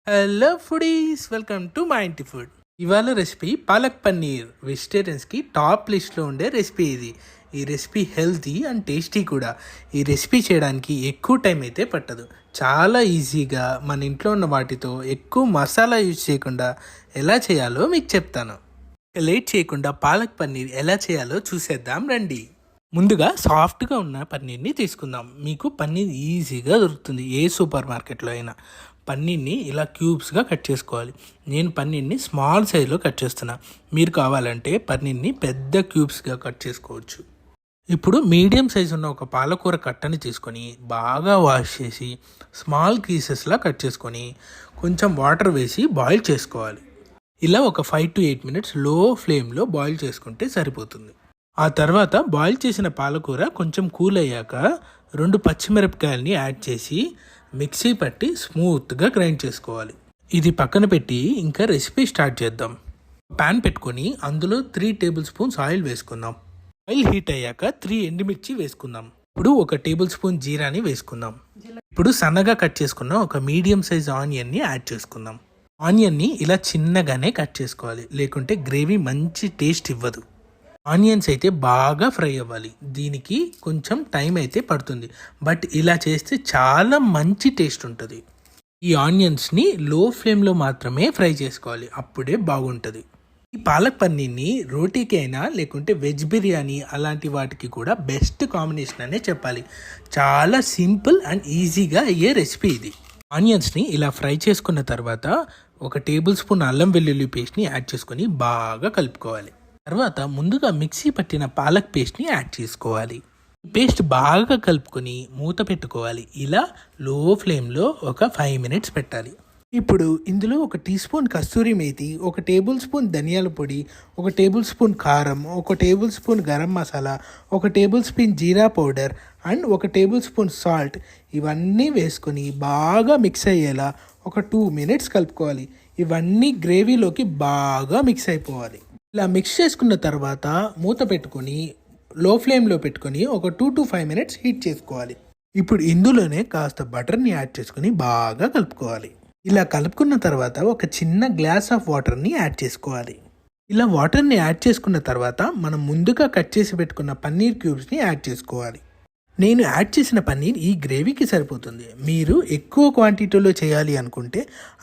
Hello foodies, welcome to my ఇంటి food. ఇవాళ recipe palak paneer. వెజిటేరియన్స్కి top లిస్ట్లో ఉండే రెసిపీ ఇది. ఈ రెసిపీ హెల్తీ అండ్ టేస్టీ కూడా. ఈ రెసిపీ చేయడానికి ఎక్కువ టైం అయితే పట్టదు. చాలా ఈజీగా మన ఇంట్లో ఉన్న వాటితో ఎక్కువ మసాలా యూజ్ చేయకుండా ఎలా చేయాలో మీకు చెప్తాను. లేట్ చేయకుండా పాలక్ పన్నీర్ ఎలా చేయాలో చూసేద్దాం రండి. ముందుగా సాఫ్ట్గా ఉన్న పన్నీర్ని తీసుకుందాం. మీకు పన్నీర్ ఈజీగా దొరుకుతుంది ఏ సూపర్ మార్కెట్లో అయినా. పన్నీర్ని ఇలా క్యూబ్స్గా కట్ చేసుకోవాలి. నేను పన్నీర్ని స్మాల్ సైజులో కట్ చేస్తున్నా. మీరు కావాలంటే పన్నీర్ని పెద్ద క్యూబ్స్గా కట్ చేసుకోవచ్చు. ఇప్పుడు మీడియం సైజు ఉన్న ఒక పాలకూర కట్టని తీసుకొని బాగా వాష్ చేసి స్మాల్ పీసెస్లా కట్ చేసుకొని కొంచెం వాటర్ వేసి బాయిల్ చేసుకోవాలి. ఇలా ఒక 5 to 8 minutes లో ఫ్లేమ్లో బాయిల్ చేసుకుంటే సరిపోతుంది. ఆ తర్వాత బాయిల్ చేసిన పాలకూర కొంచెం కూల్ అయ్యాక 2 పచ్చిమిరపకాయలని యాడ్ చేసి మిక్సీ పట్టి స్మూత్గా గ్రైండ్ చేసుకోవాలి. ఇది పక్కన పెట్టి ఇంకా రెసిపీ స్టార్ట్ చేద్దాం. ప్యాన్ పెట్టుకొని అందులో 3 tablespoons స్పూన్స్ ఆయిల్ వేసుకుందాం. ఆయిల్ హీట్ అయ్యాక 3 ఎండుమిర్చి వేసుకుందాం. ఇప్పుడు 1 tablespoon స్పూన్ జీరాని వేసుకుందాం. ఇప్పుడు సన్నగా కట్ చేసుకున్న ఒక మీడియం సైజ్ ఆనియన్ని యాడ్ చేసుకుందాం. ఆనియన్ని ఇలా చిన్నగానే కట్ చేసుకోవాలి, లేకుంటే గ్రేవీ మంచి టేస్ట్ ఇవ్వదు. ఆనియన్స్ అయితే బాగా ఫ్రై అవ్వాలి. దీనికి కొంచెం టైం అయితే పడుతుంది, బట్ ఇలా చేస్తే చాలా మంచి టేస్ట్ ఉంటుంది. ఈ ఆనియన్స్ని లో ఫ్లేమ్లో మాత్రమే ఫ్రై చేసుకోవాలి, అప్పుడే బాగుంటుంది. ఈ పాలక్ పన్నీర్ని రోటీకి అయినా లేకుంటే వెజ్ బిర్యానీ అలాంటి వాటికి కూడా బెస్ట్ కాంబినేషన్ అనే చెప్పాలి. చాలా సింపుల్ అండ్ ఈజీగా అయ్యే రెసిపీ ఇది. ఆనియన్స్ని ఇలా ఫ్రై చేసుకున్న తర్వాత 1 tablespoon అల్లం వెల్లుల్లి పేస్ట్ని యాడ్ చేసుకొని బాగా కలుపుకోవాలి. తర్వాత ముందుగా మిక్సీ పట్టిన పాలక్ పేస్ట్ని యాడ్ చేసుకోవాలి. పేస్ట్ బాగా కలుపుకొని మూత పెట్టుకోవాలి. ఇలా లో ఫ్లేమ్లో ఒక 5 minutes పెట్టాలి. ఇప్పుడు ఇందులో 1 teaspoon కస్తూరి మేతి, 1 tablespoon ధనియాల పొడి, 1 tablespoon కారం, 1 tablespoon garam masala, 1 tablespoon jeera powder and 1 tablespoon salt ఇవన్నీ వేసుకొని బాగా మిక్స్ అయ్యేలా ఒక 2 minutes కలుపుకోవాలి. ఇవన్నీ గ్రేవీలోకి బాగా మిక్స్ అయిపోవాలి. ఇలా మిక్స్ చేసుకున్న తర్వాత మూత పెట్టుకొని లో ఫ్లేమ్లో పెట్టుకొని ఒక 2 to 5 minutes హీట్ చేసుకోవాలి. ఇప్పుడు ఇందులోనే కాస్త బటర్ని యాడ్ చేసుకొని బాగా కలుపుకోవాలి. ఇలా కలుపుకున్న తర్వాత ఒక చిన్న గ్లాస్ ఆఫ్ వాటర్ని యాడ్ చేసుకోవాలి. ఇలా వాటర్ని యాడ్ చేసుకున్న తర్వాత మనం ముందుగా కట్ చేసి పెట్టుకున్న పన్నీర్ క్యూబ్స్ని యాడ్ చేసుకోవాలి. నేను యాడ్ చేసిన పన్నీర్ ఈ గ్రేవీకి సరిపోతుంది. మీరు ఎక్కువ క్వాంటిటీలో చేయాలి అనుకుంటే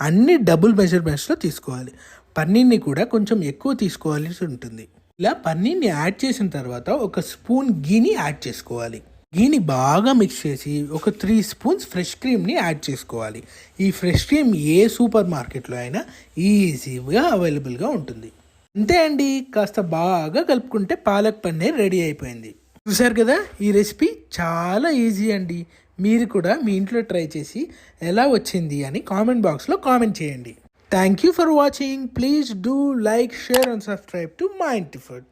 అన్ని డబుల్ మెజర్మెంట్స్లో తీసుకోవాలి. పన్నీర్ని కూడా కొంచెం ఎక్కువ తీసుకోవాల్సి ఉంటుంది. ఇలా పన్నీర్ని యాడ్ చేసిన తర్వాత 1 స్పూన్ గీని యాడ్ చేసుకోవాలి. గీని బాగా మిక్స్ చేసి ఒక 3 spoons ఫ్రెష్ క్రీమ్ని యాడ్ చేసుకోవాలి. ఈ ఫ్రెష్ క్రీమ్ ఏ సూపర్ మార్కెట్లో అయినా ఈజీగా అవైలబుల్గా ఉంటుంది. అంతే అండి, కాస్త బాగా కలుపుకుంటే పాలక్ పన్నీర్ రెడీ అయిపోయింది. చూసారు కదా, ఈ రెసిపీ చాలా ఈజీ అండి. మీరు కూడా మీ ఇంట్లో ట్రై చేసి ఎలా వచ్చింది అని కామెంట్ బాక్స్లో కామెంట్ చేయండి. Thank you for watching. Please do like, share and subscribe to My Inti Food.